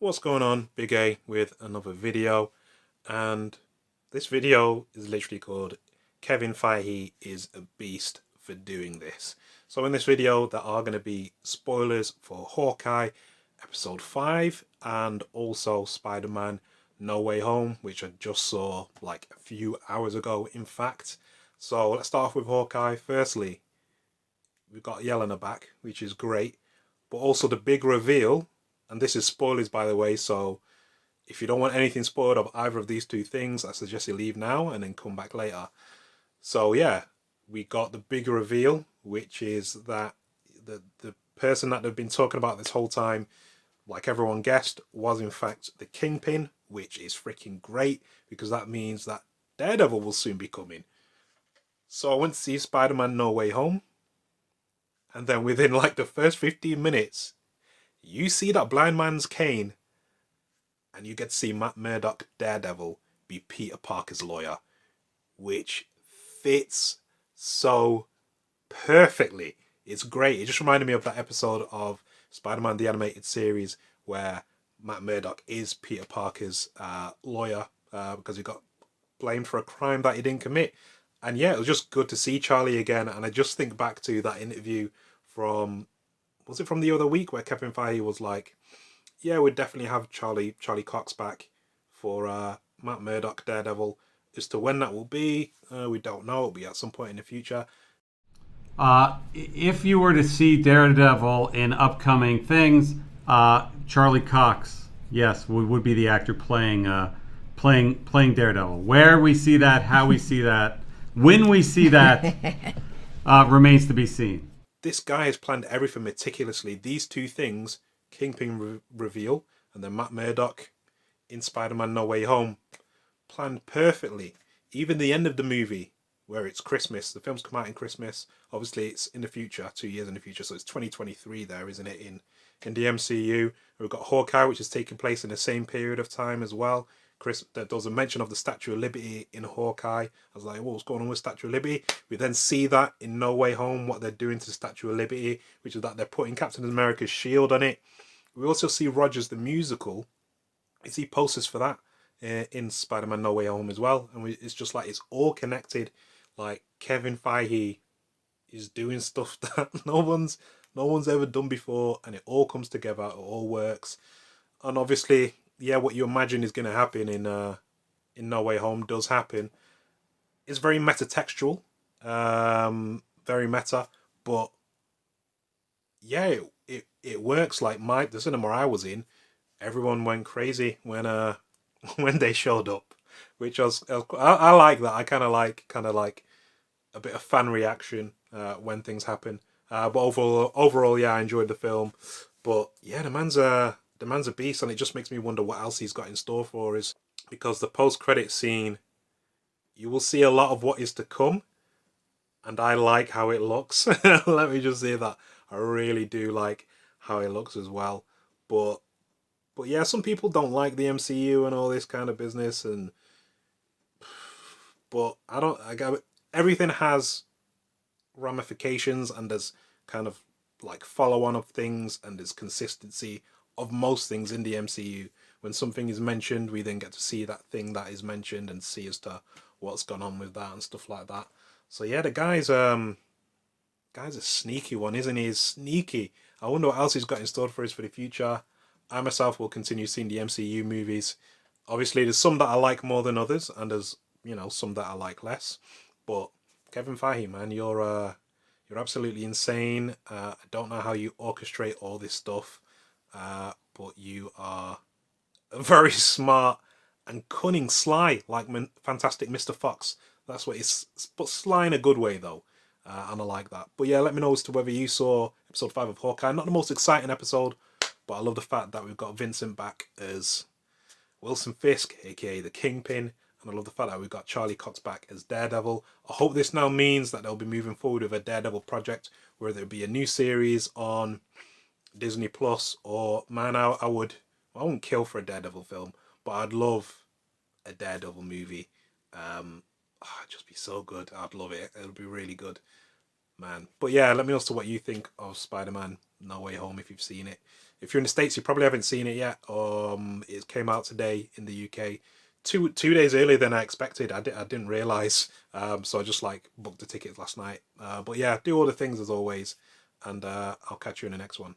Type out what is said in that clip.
What's going on? Big A with another video, and this video is literally called Kevin Feige is a beast for doing this. So in this video there are going to be spoilers for Hawkeye episode 5 and also Spider-Man No Way Home, which I just saw like a few hours ago in fact. So let's start off with Hawkeye. Firstly, we've got Yelena back, which is great, but also the big reveal. And this is spoilers, by the way, so if you don't want anything spoiled of either of these two things, I suggest you leave now and then come back later. So yeah, we got the big reveal, which is that the person that they've been talking about this whole time, like everyone guessed, was in fact the Kingpin, which is freaking great because that means that Daredevil will soon be coming. So I went to see Spider-Man No Way Home, and then within like the first 15 minutes, you see that blind man's cane, and you get to see Matt Murdock, Daredevil, be Peter Parker's lawyer, which fits so perfectly. It's great. It just reminded me of that episode of Spider-Man the Animated Series where Matt Murdock is Peter Parker's lawyer because he got blamed for a crime that he didn't commit. And yeah, it was just good to see Charlie again. And I just think back to that interview from, was it from the other week, where Kevin Feige was like, yeah, we'd definitely have Charlie Cox back for Matt Murdock Daredevil. As to when that will be, we don't know. It'll be at some point in the future. If you were to see Daredevil in upcoming things, Charlie Cox, yes, would be the actor playing Daredevil. Where we see that, how we see that, when we see that, remains to be seen. This guy has planned everything meticulously. These two things, Kingpin reveal and then Matt Murdock in Spider-Man No Way Home, planned perfectly. Even the end of the movie, where it's Christmas, the film's come out in Christmas. Obviously, it's in the future, 2 years in the future, so it's 2023 there, isn't it, in the MCU. We've got Hawkeye, which is taking place in the same period of time as well. There was a mention of the Statue of Liberty in Hawkeye. I was like, what's going on with Statue of Liberty? We then see that in No Way Home, what they're doing to the Statue of Liberty, which is that they're putting Captain America's shield on it. We also see Rogers the musical. We see posters for that in Spider-Man No Way Home as well. And it's just like, it's all connected. Like, Kevin Feige is doing stuff that no one's ever done before, and it all comes together, it all works. And obviously, yeah, what you imagine is going to happen in No Way Home does happen. It's very meta-textual, very meta, but yeah, it works. Like the cinema I was in, everyone went crazy when when they showed up, which I like that. I kind of like a bit of fan reaction when things happen. But overall, yeah, I enjoyed the film. But yeah, the man's a beast, and it just makes me wonder what else he's got in store for us. Because the post-credit scene, you will see a lot of what is to come, and I like how it looks. Let me just say that I really do like how it looks as well. But yeah, some people don't like the MCU and all this kind of business, but everything has ramifications, and there's kind of like follow-on of things, and there's consistency of most things in the MCU. When something is mentioned, we then get to see that thing that is mentioned and see as to what's gone on with that and stuff like that. So yeah, the guy's a sneaky one, isn't he? He's sneaky. I wonder what else he's got in store for us for the future. I myself will continue seeing the MCU movies. Obviously, there's some that I like more than others, and there's some that I like less. But Kevin Feige, man, you're absolutely insane. I don't know how you orchestrate all this stuff, but you are very smart and cunning, sly, like Fantastic Mr. Fox. That's what it's, but sly in a good way though, and I like that. But yeah, let me know as to whether you saw episode 5 of Hawkeye. Not the most exciting episode, but I love the fact that we've got Vincent back as Wilson Fisk, aka the Kingpin, and I love the fact that we've got Charlie Cox back as Daredevil. I hope this now means that they'll be moving forward with a Daredevil project, whether it be a new series on Disney Plus, or man, I won't kill for a Daredevil film, but I'd love a Daredevil movie. It'd just be so good. I'd love it. It'll be really good, man. But yeah, let me know as to what you think of Spider-Man No Way Home if you've seen it. If you're in the States, you probably haven't seen it yet. It came out today in the UK, two days earlier than I expected. I didn't realize, so I just like booked the tickets last night. But yeah, do all the things as always, and I'll catch you in the next one.